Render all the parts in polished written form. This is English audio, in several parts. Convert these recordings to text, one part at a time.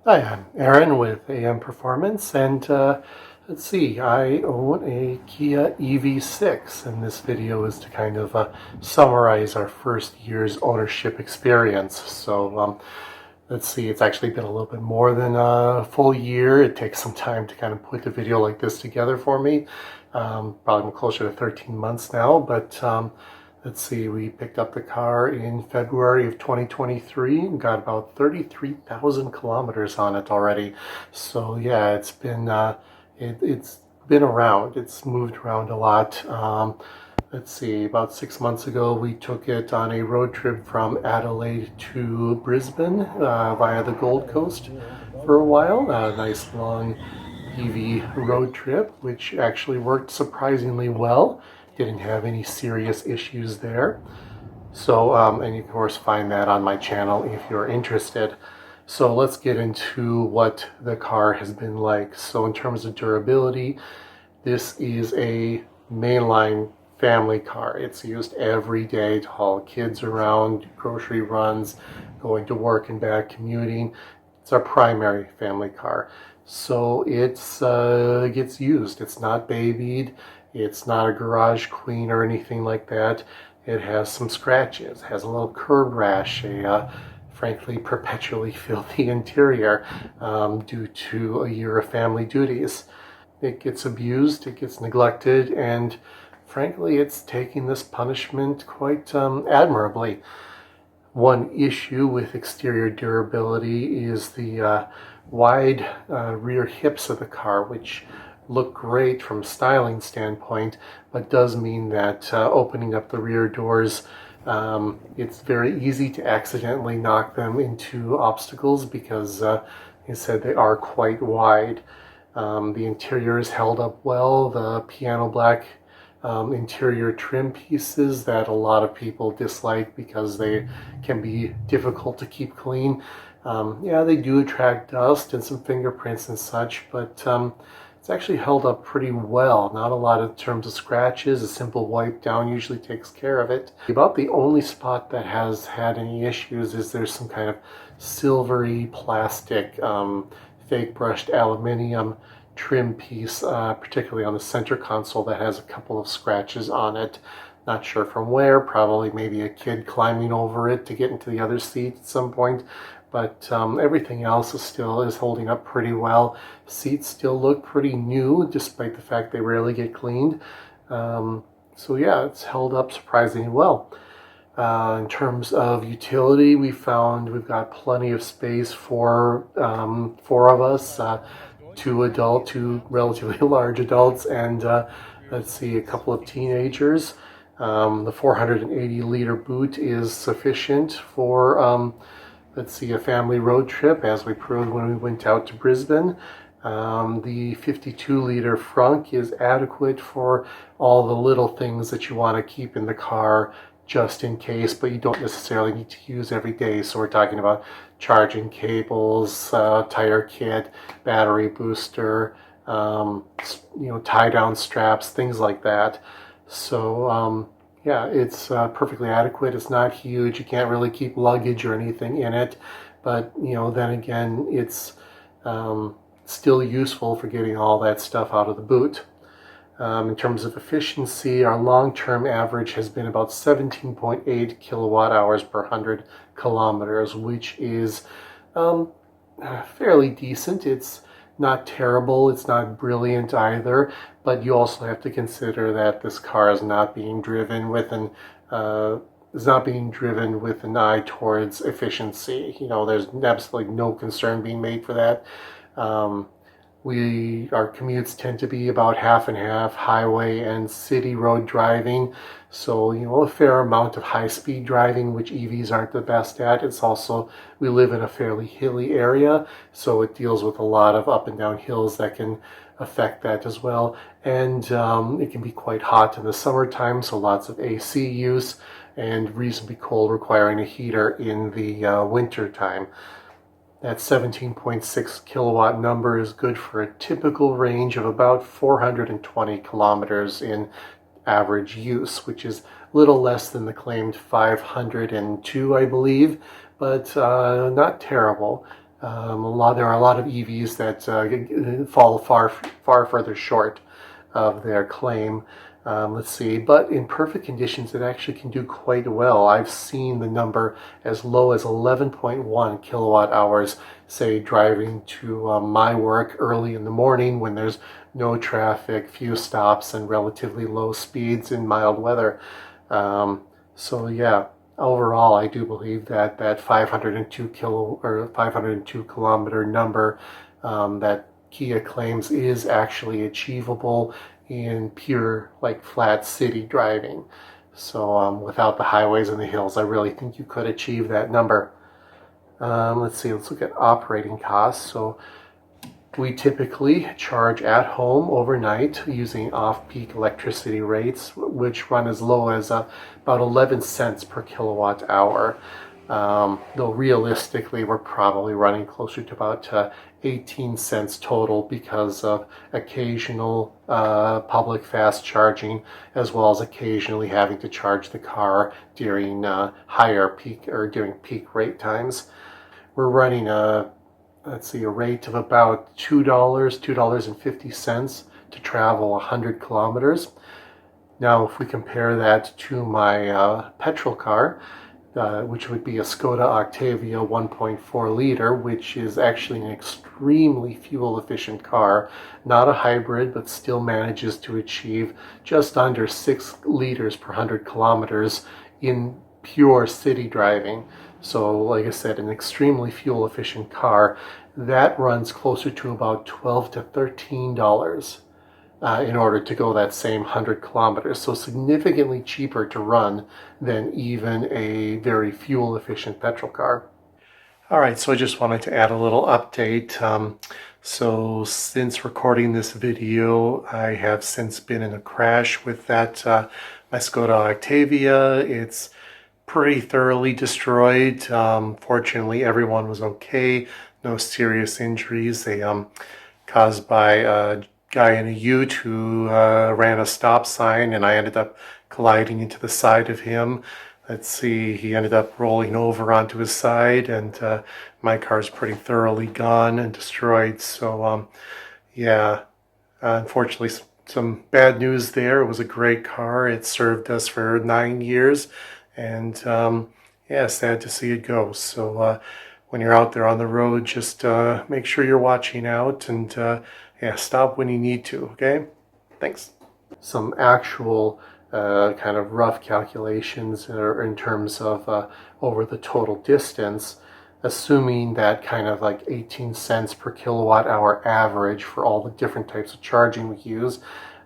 Hi, I'm Aaron with AM Performance, and let's see, I own a Kia EV6, and this video is to kind of summarize our first year's ownership experience. So let's see, it's actually been a little bit more than a full year. It takes some time to kind of put a video like this together for me. Probably closer to 13 months now, but let's see, we picked up the car in February of 2023 and got about 33,000 kilometers on it already. So yeah, it's been it's been around. It's moved around a lot. Let's see, about 6 months ago, we took it on a road trip from Adelaide to Brisbane via the Gold Coast for a while. A nice long EV road trip, which actually worked surprisingly well. Didn't have any serious issues there. So, and you can of course find that on my channel if you're interested. So let's get into what the car has been like. So in terms of durability, this is a mainline family car. It's used every day to haul kids around, grocery runs, going to work and back, commuting. It's our primary family car. So it gets used. It's not babied. It's not a garage queen or anything like that. It has some scratches, has a little curb rash, a frankly perpetually filthy interior due to a year of family duties. It gets abused, it gets neglected, and frankly it's taking this punishment quite admirably. One issue with exterior durability is the wide rear hips of the car, which look great from a styling standpoint, but does mean that opening up the rear doors, it's very easy to accidentally knock them into obstacles because, like I said, they are quite wide. The interior is held up well. The piano black interior trim pieces that a lot of people dislike because they can be difficult to keep clean. Yeah, they do attract dust and some fingerprints and such, but it's actually held up pretty well. Not a lot in terms of scratches. A simple wipe down usually takes care of it. About the only spot that has had any issues is there's some kind of silvery plastic fake brushed aluminium trim piece, particularly on the center console, that has a couple of scratches on it. Not sure from where, probably maybe a kid climbing over it to get into the other seat at some point. But everything else is holding up pretty well. Seats still look pretty new, despite the fact they rarely get cleaned. So yeah, it's held up surprisingly well. In terms of utility, we've got plenty of space for four of us, two relatively large adults, and let's see, a couple of teenagers. The 480-liter boot is sufficient for let's see, a family road trip, as we proved when we went out to Brisbane. The 52-liter frunk is adequate for all the little things that you want to keep in the car just in case, but you don't necessarily need to use every day. So we're talking about charging cables, tire kit, battery booster, tie-down straps, things like that. So yeah, it's perfectly adequate. It's not huge. You can't really keep luggage or anything in it, but then again, it's still useful for getting all that stuff out of the boot. In terms of efficiency, our long-term average has been about 17.8 kilowatt hours per 100 kilometers, which is fairly decent. It's not terrible, it's not brilliant either, but you also have to consider that this car is not being driven with an eye towards efficiency. There's absolutely no concern being made for that. Our commutes tend to be about half and half highway and city road driving. So, a fair amount of high-speed driving, which EVs aren't the best at. It's also, we live in a fairly hilly area, so it deals with a lot of up and down hills that can affect that as well. And it can be quite hot in the summertime, so lots of AC use, and reasonably cold, requiring a heater in the winter time. That 17.6 kilowatt number is good for a typical range of about 420 kilometers in average use, which is a little less than the claimed 502, I believe, but not terrible. There are a lot of EVs that fall far further short of their claim. Let's see, but in perfect conditions, it actually can do quite well. I've seen the number as low as 11.1 kilowatt hours, say driving to my work early in the morning when there's no traffic, few stops, and relatively low speeds in mild weather. So yeah, overall, I do believe that 502 kilometer number that Kia claims is actually achievable in pure, like, flat city driving. So without the highways and the hills, I really think you could achieve that number. Let's look at operating costs. So we typically charge at home overnight using off-peak electricity rates, which run as low as about 11 cents per kilowatt hour. Though realistically, we're probably running closer to about 18 cents total because of occasional public fast charging, as well as occasionally having to charge the car during higher peak or during peak rate times. We're running a rate of about $2.50 to travel 100 kilometers. Now, if we compare that to my petrol car, which would be a Skoda Octavia 1.4 liter, which is actually an extremely fuel efficient car, not a hybrid, but still manages to achieve just under 6 liters per 100 kilometers in pure city driving. So like I said, an extremely fuel efficient car that runs closer to about $12 to $13 in order to go that same 100 kilometers. So significantly cheaper to run than even a very fuel efficient petrol car. All right, so I just wanted to add a little update. So since recording this video, I have since been in a crash with that my Skoda Octavia. It's pretty thoroughly destroyed. Fortunately, everyone was okay. No serious injuries. They caused by a guy in a ute who ran a stop sign, and I ended up colliding into the side of him. He ended up rolling over onto his side, and my car's pretty thoroughly gone and destroyed. So yeah, unfortunately, some bad news there. It was a great car. It served us for 9 years. And yeah, sad to see it go. So when you're out there on the road, just make sure you're watching out, and yeah, stop when you need to, okay? Thanks. Some actual kind of rough calculations in terms of over the total distance, assuming that kind of like 18 cents per kilowatt hour average for all the different types of charging we use,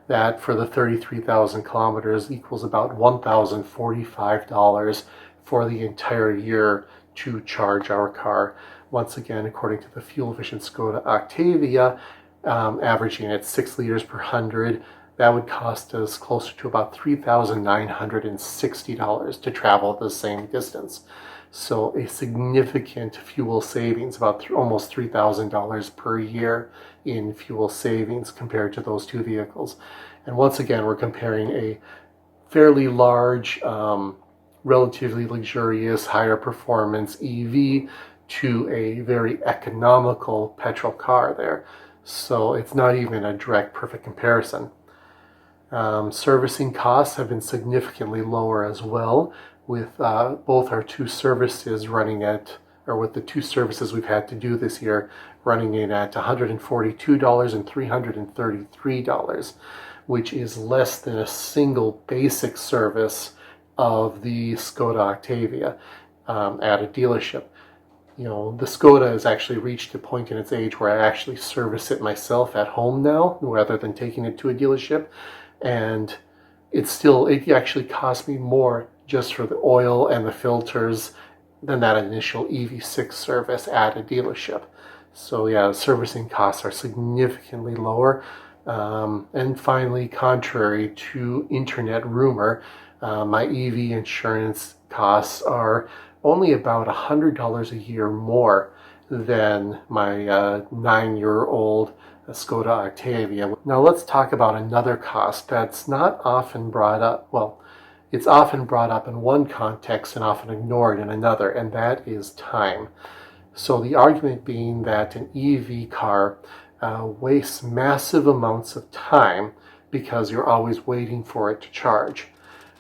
that for the 33,000 kilometers equals about $1,045 for the entire year to charge our car. Once again, according to the fuel-efficient Skoda Octavia, averaging at 6 liters per 100, that would cost us closer to about $3,960 to travel the same distance. So a significant fuel savings, about almost $3,000 per year in fuel savings compared to those two vehicles. And once again, we're comparing a fairly large, relatively luxurious, higher performance EV to a very economical petrol car there. So it's not even a direct perfect comparison. Servicing costs have been significantly lower as well, with both our two services running at, or with the two services we've had to do this year, running in at $142 and $333, which is less than a single basic service of the Skoda Octavia at a dealership. You know, the Skoda has actually reached a point in its age where I actually service it myself at home now, rather than taking it to a dealership. And it actually cost me more just for the oil and the filters than that initial EV6 service at a dealership. So yeah, the servicing costs are significantly lower. And finally, contrary to internet rumor, my EV insurance costs are only about $100 a year more than my 9-year-old Skoda Octavia. Now let's talk about another cost that's not often brought up. Well, it's often brought up in one context and often ignored in another, and that is time. So the argument being that an EV car wastes massive amounts of time because you're always waiting for it to charge.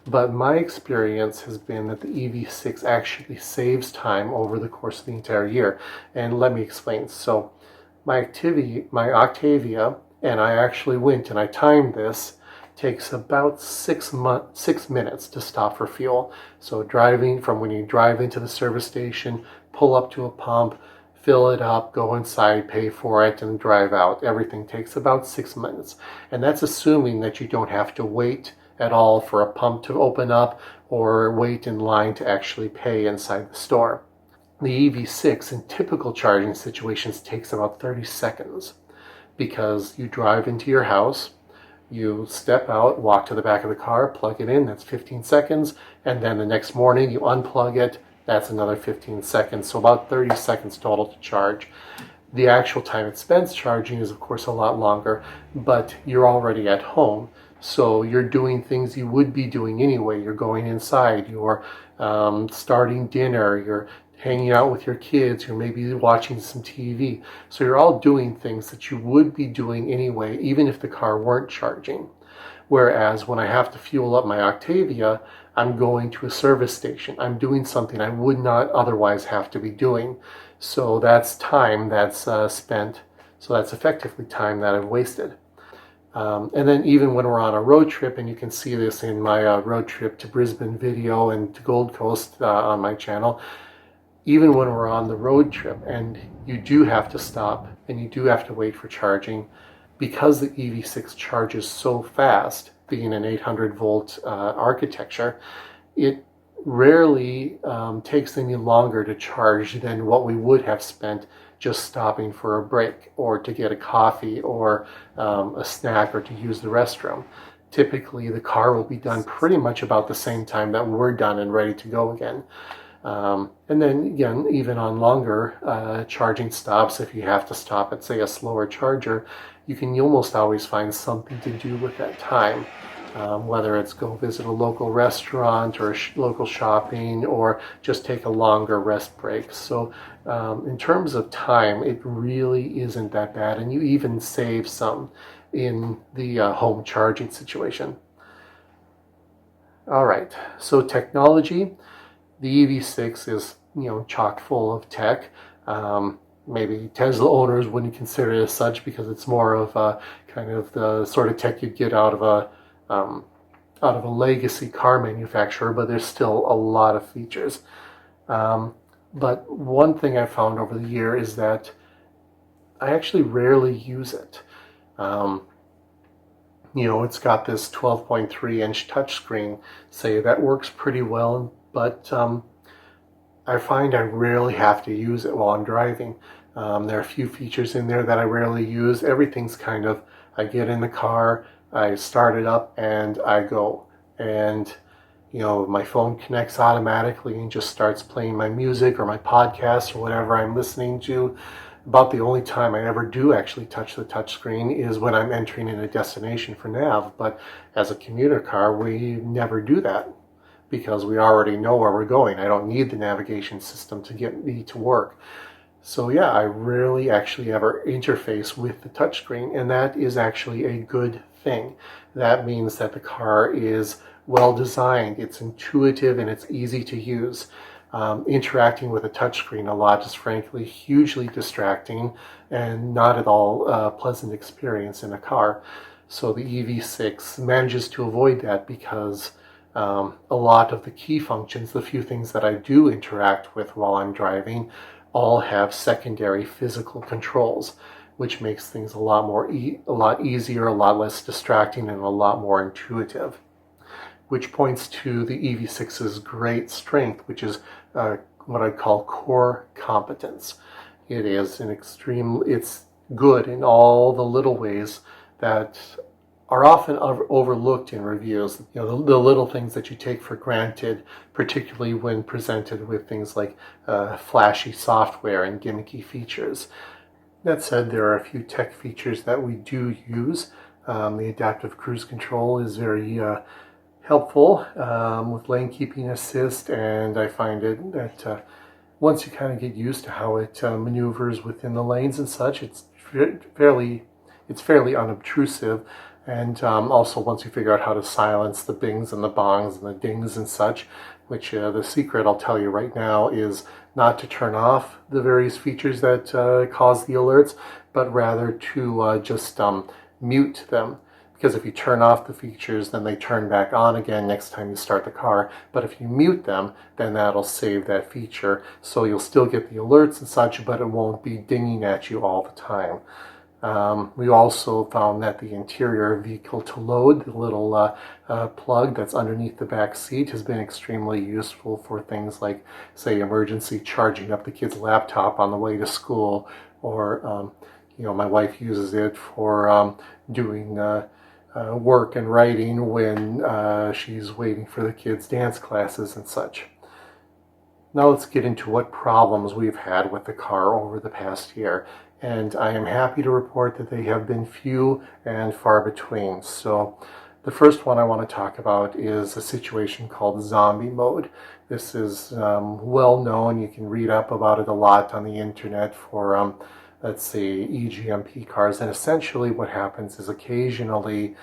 But my experience has been that the EV6 actually saves time over the course of the entire year. And let me explain. So my Octavia, and I actually went and I timed this, takes about 6 minutes to stop for fuel. So driving from when you drive into the service station, pull up to a pump, fill it up, go inside, pay for it, and drive out. Everything takes about 6 minutes. And that's assuming that you don't have to wait at all for a pump to open up or wait in line to actually pay inside the store. The EV6 in typical charging situations takes about 30 seconds because you drive into your house, you step out, walk to the back of the car, plug it in, that's 15 seconds, and then the next morning you unplug it, that's another 15 seconds, so about 30 seconds total to charge. The actual time it spends charging is of course a lot longer, but you're already at home. So you're doing things you would be doing anyway. You're going inside, you're starting dinner, you're hanging out with your kids, you're maybe watching some TV. So you're all doing things that you would be doing anyway, even if the car weren't charging. Whereas when I have to fuel up my Octavia, I'm going to a service station. I'm doing something I would not otherwise have to be doing. So that's time that's spent. So that's effectively time that I've wasted. And then even when we're on a road trip, and you can see this in my road trip to Brisbane video and to Gold Coast on my channel, even when we're on the road trip and you do have to stop and you do have to wait for charging, because the EV6 charges so fast, being an 800 volt architecture, it rarely takes any longer to charge than what we would have spent just stopping for a break or to get a coffee or a snack or to use the restroom. Typically the car will be done pretty much about the same time that we're done and ready to go again. And then again, even on longer charging stops, if you have to stop at say a slower charger, you can almost always find something to do with that time. Whether it's go visit a local restaurant or local shopping or just take a longer rest break. So in terms of time, it really isn't that bad, and you even save some in the home charging situation. All right, so technology, the EV6 is chock full of tech. Maybe Tesla owners wouldn't consider it as such because it's more of kind of the sort of tech you'd get out of a legacy car manufacturer, but there's still a lot of features. But one thing I found over the year is that I actually rarely use it. It's got this 12.3-inch touchscreen, say that works pretty well, but I find I rarely have to use it while I'm driving. There are a few features in there that I rarely use. Everything's kind of, I get in the car, I start it up, and I go. And, my phone connects automatically and just starts playing my music or my podcast or whatever I'm listening to. About the only time I ever do actually touch the touchscreen is when I'm entering in a destination for nav. But as a commuter car, we never do that because we already know where we're going. I don't need the navigation system to get me to work. So yeah, I rarely actually ever interface with the touchscreen, and that is actually a good thing. That means that the car is well designed, it's intuitive, and it's easy to use. Interacting with a touchscreen a lot is frankly hugely distracting and not at all a pleasant experience in a car. So the EV6 manages to avoid that because a lot of the key functions, the few things that I do interact with while I'm driving, all have secondary physical controls, which makes things a lot easier, a lot less distracting, and a lot more intuitive. Which points to the EV6's great strength, which is what I call core competence. It's good in all the little ways that are often overlooked in reviews. The little things that you take for granted, particularly when presented with things like flashy software and gimmicky features. That said, there are a few tech features that we do use. The adaptive cruise control is very helpful with lane keeping assist, and I find it that once you kind of get used to how it maneuvers within the lanes and such, it's fairly unobtrusive. And also once you figure out how to silence the bings and the bongs and the dings and such, which the secret I'll tell you right now is not to turn off the various features that cause the alerts, but rather to just mute them. Because if you turn off the features, then they turn back on again next time you start the car. But if you mute them, then that'll save that feature. So you'll still get the alerts and such, but it won't be dinging at you all the time. We also found that the interior vehicle to load, the little plug that's underneath the back seat, has been extremely useful for things like, say, emergency charging up the kid's laptop on the way to school, or my wife uses it for doing work and writing when she's waiting for the kids' dance classes and such. Now let's get into what problems we've had with the car over the past year. And I am happy to report that they have been few and far between. So the first one I want to talk about is a situation called zombie mode. This is well known. You can read up about it a lot on the internet for, let's say, EGMP cars. And essentially what happens is occasionally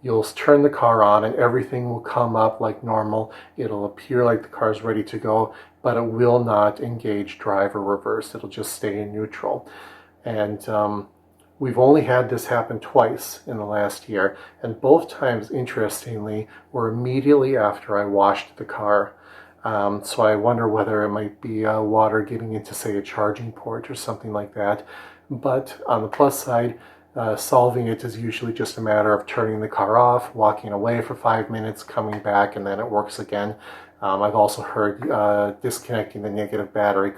you'll turn the car on and everything will come up like normal. It'll appear like the car's ready to go, but it will not engage drive or reverse. It'll just stay in neutral. And we've only had this happen twice in the last year, and both times, interestingly, were immediately after I washed the car. So I wonder whether it might be water getting into, say, a charging port or something like that. But on the plus side, solving it is usually just a matter of turning the car off, walking away for 5 minutes, coming back, and then it works again. I've also heard disconnecting the negative battery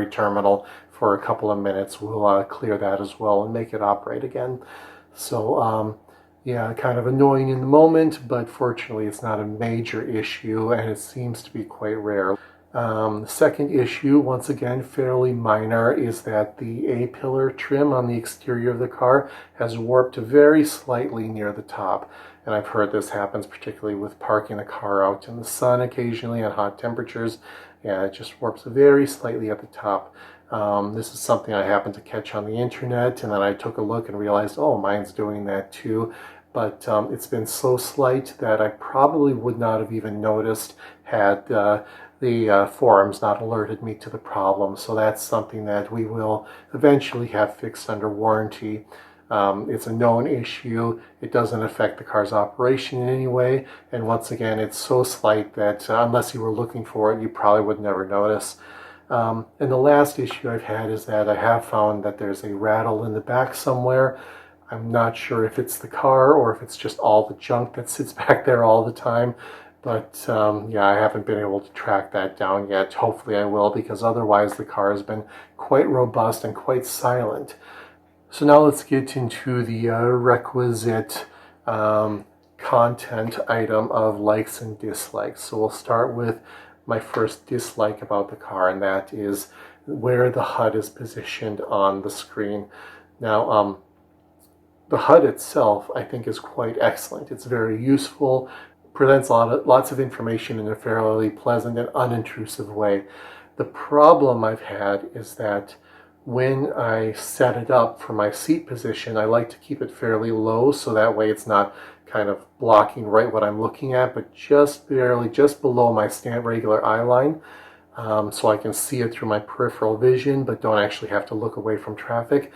terminal for a couple of minutes will clear that as well and make it operate again. So yeah, kind of annoying in the moment, but fortunately it's not a major issue and it seems to be quite rare. The second issue, once again fairly minor, is that the A-pillar trim on the exterior of the car has warped very slightly near the top. And I've heard this happens particularly with parking the car out in the sun occasionally at hot temperatures. Yeah, it just warps very slightly at the top. This is something I happened to catch on the internet, and then I took a look and realized, oh, mine's doing that too. But it's been so slight that I probably would not have even noticed had the forums not alerted me to the problem. So that's something that we will eventually have fixed under warranty. It's a known issue. It doesn't affect the car's operation in any way. And once again, it's so slight that unless you were looking for it, you probably would never notice. And the last issue I've had is that I have found that there's a rattle in the back somewhere. I'm not sure if it's the car or if it's just all the junk that sits back there all the time. But yeah, I haven't been able to track that down yet. Hopefully I will, because otherwise the car has been quite robust and quite silent. So now let's get into the requisite content item of likes and dislikes. So we'll start with my first dislike about the car, and that is where the HUD is positioned on the screen. Now, the HUD itself, I think, is quite excellent. It's very useful, presents lots of information in a fairly pleasant and unintrusive way. The problem I've had is that when I set it up for my seat position, I like to keep it fairly low so that way it's not kind of blocking right what I'm looking at, but just barely, just below my regular eye line, so I can see it through my peripheral vision, but don't actually have to look away from traffic.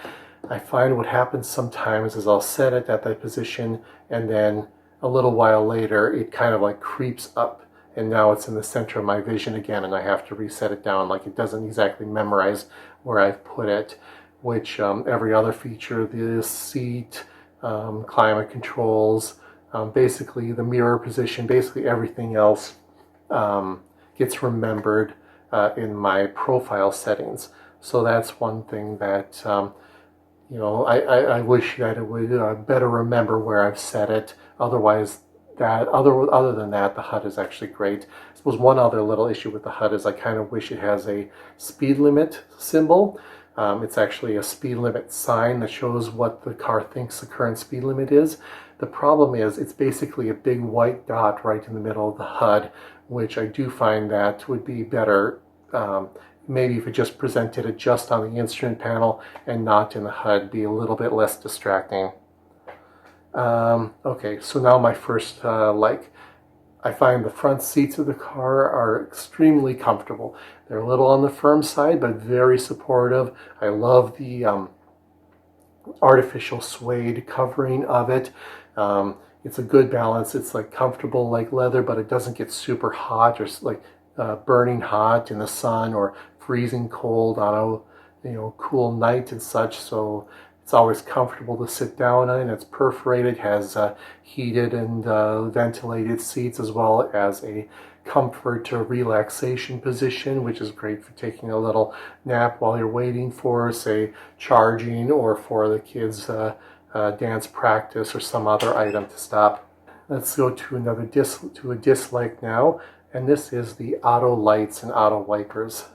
I find what happens sometimes is I'll set it at that position, and then a little while later, it kind of like creeps up, and now it's in the center of my vision again, and I have to reset it down. Like, it doesn't exactly memorize where I've put it, which every other feature, the seat, climate controls, basically the mirror position, basically everything else gets remembered in my profile settings. So that's one thing that I wish that it would better remember where I've set it. Otherwise, other than that, the HUD is actually great. I suppose one other little issue with the HUD is I kind of wish it has a speed limit symbol. It's actually a speed limit sign that shows what the car thinks the current speed limit is. The problem is it's basically a big white dot right in the middle of the HUD, which I do find that would be better. Maybe if it just presented it just on the instrument panel and not in the HUD, be a little bit less distracting. Okay, so now my first like. I find the front seats of the car are extremely comfortable. They're a little on the firm side, but very supportive. I love the artificial suede covering of it. It's a good balance. It's like comfortable like leather, but it doesn't get super hot or like burning hot in the sun or freezing cold on a cool night and such. So it's always comfortable to sit down in. It's perforated, has heated and ventilated seats, as well as a comfort to relaxation position, which is great for taking a little nap while you're waiting for, say, charging or for the kids' dance practice or some other item to stop. Let's go to a dislike now, and this is the auto lights and auto wipers.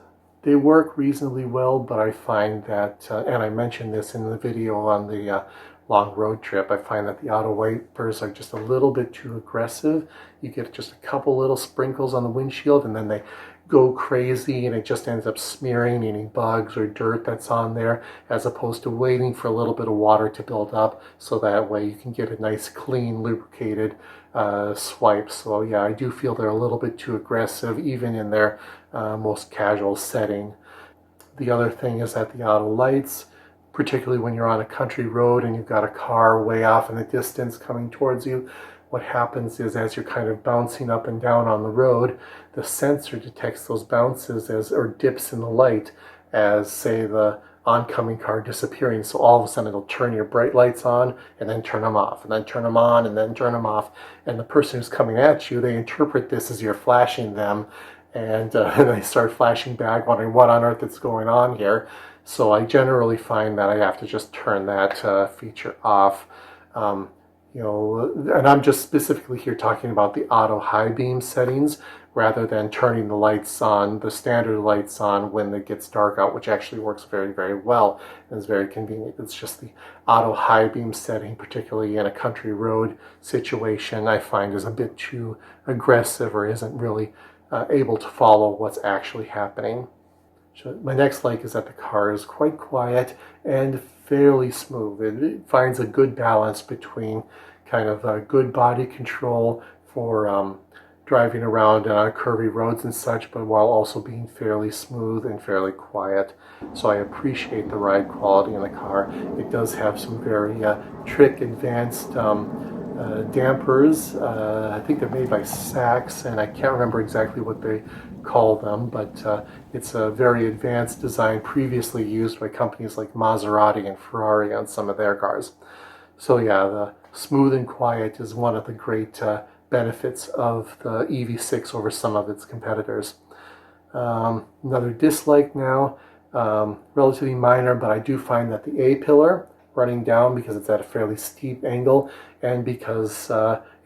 They work reasonably well, but I find that, and I mentioned this in the video on the long road trip, I find that the auto wipers are just a little bit too aggressive. You get just a couple little sprinkles on the windshield and then they go crazy and it just ends up smearing any bugs or dirt that's on there, as opposed to waiting for a little bit of water to build up so that way you can get a nice clean lubricated swipe. So yeah, I do feel they're a little bit too aggressive even in their most casual setting. The other thing is that the auto lights, particularly when you're on a country road and you've got a car way off in the distance coming towards you, what happens is as you're kind of bouncing up and down on the road, the sensor detects those bounces or dips in the light as, say, the oncoming car disappearing. So all of a sudden it'll turn your bright lights on and then turn them off and then turn them on and then turn them off. And the person who's coming at you, they interpret this as you're flashing them, and they start flashing back, wondering what on earth is going on here. So I generally find that I have to just turn that feature off. And I'm just specifically here talking about the auto high beam settings rather than turning the lights on, the standard lights on when it gets dark out, which actually works very, very well and is very convenient. It's just the auto high beam setting, particularly in a country road situation, I find is a bit too aggressive or isn't really able to follow what's actually happening. So my next like is that the car is quite quiet and fairly smooth. It finds a good balance between kind of good body control for driving around on curvy roads and such, but while also being fairly smooth and fairly quiet. So I appreciate the ride quality in the car. It does have some very trick advanced dampers. I think they're made by Sachs, and I can't remember exactly what they call them, but it's a very advanced design previously used by companies like Maserati and Ferrari on some of their cars. So yeah, the smooth and quiet is one of the great benefits of the EV6 over some of its competitors. Another dislike now, relatively minor, but I do find that the A-pillar running down, because it's at a fairly steep angle and because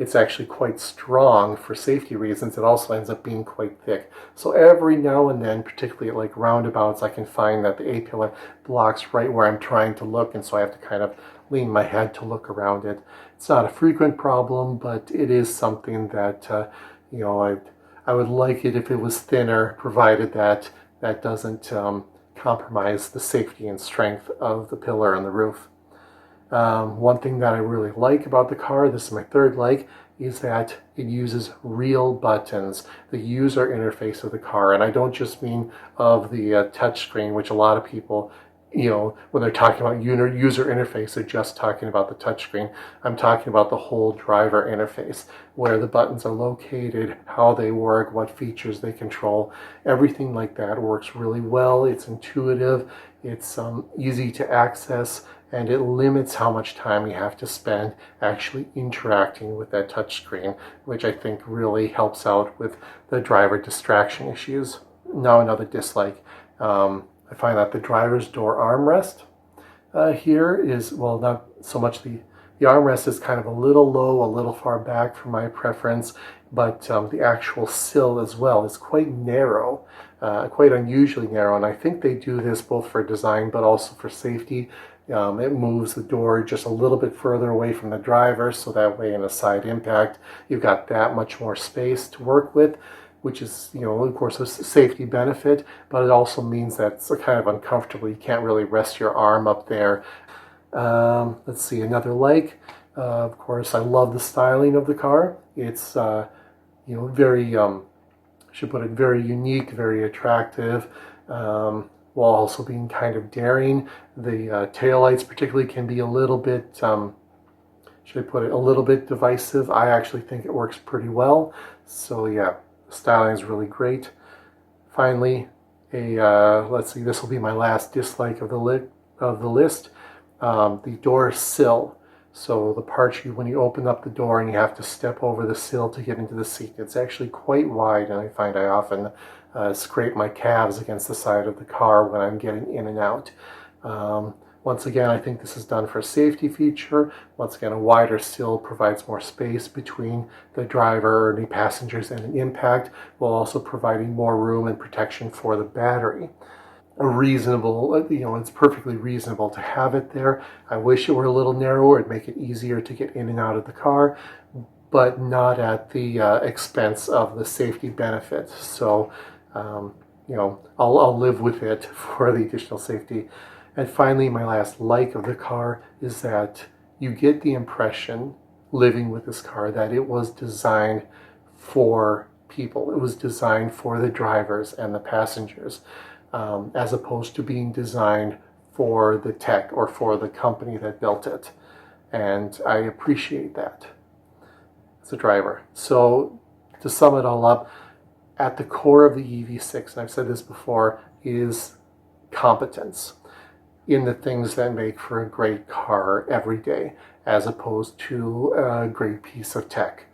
it's actually quite strong for safety reasons, it also ends up being quite thick. So every now and then, particularly at like roundabouts, I can find that the A-pillar blocks right where I'm trying to look, and so I have to kind of lean my head to look around it. It's not a frequent problem, but it is something that I would like it if it was thinner, provided that that doesn't compromise the safety and strength of the pillar and the roof. One thing that I really like about the car, this is my third like, is that it uses real buttons, the user interface of the car. And I don't just mean of the touchscreen, which a lot of people, when they're talking about user interface, they're just talking about the touchscreen. I'm talking about the whole driver interface, where the buttons are located, how they work, what features they control. Everything like that works really well. It's intuitive, it's easy to access, and it limits how much time you have to spend actually interacting with that touchscreen, which I think really helps out with the driver distraction issues. Now another dislike. I find that the driver's door armrest here is, well, not so much the armrest is kind of a little low, a little far back for my preference, but the actual sill as well is quite narrow, quite unusually narrow, and I think they do this both for design but also for safety. It moves the door just a little bit further away from the driver, so that way in a side impact you've got that much more space to work with. which is, of course, a safety benefit, but it also means that it's kind of uncomfortable. You can't really rest your arm up there. Let's see, another like. Of course, I love the styling of the car. It's, very, should put it, very unique, very attractive, while also being kind of daring. The taillights particularly can be a little bit, should I put it, a little bit divisive. I actually think it works pretty well. So yeah, the styling is really great. Finally, let's see, this will be my last dislike of the list. The door sill. So the part when you open up the door and you have to step over the sill to get into the seat. It's actually quite wide, and I find I often scrape my calves against the side of the car when I'm getting in and out. Once again, I think this is done for a safety feature. Once again, a wider sill provides more space between the driver or any passengers and an impact, while also providing more room and protection for the battery. It's perfectly reasonable to have it there. I wish it were a little narrower. It'd make it easier to get in and out of the car, but not at the expense of the safety benefit. So, I'll live with it for the additional safety. And finally, my last like of the car is that you get the impression, living with this car, that it was designed for people. It was designed for the drivers and the passengers, as opposed to being designed for the tech or for the company that built it. And I appreciate that as a driver. So to sum it all up, at the core of the EV6, and I've said this before, is competence in the things that make for a great car every day, as opposed to a great piece of tech.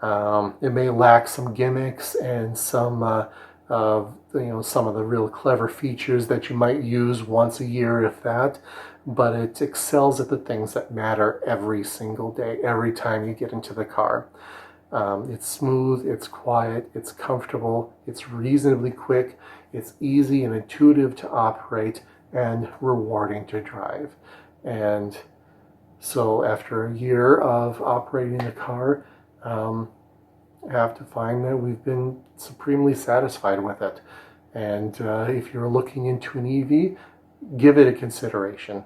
It may lack some gimmicks and some of the real clever features that you might use once a year, if that, but it excels at the things that matter every single day, every time you get into the car. It's smooth, it's quiet, it's comfortable, it's reasonably quick, it's easy and intuitive to operate, and rewarding to drive. And so after a year of operating the car, I have to find that we've been supremely satisfied with it. And if you're looking into an EV, give it a consideration.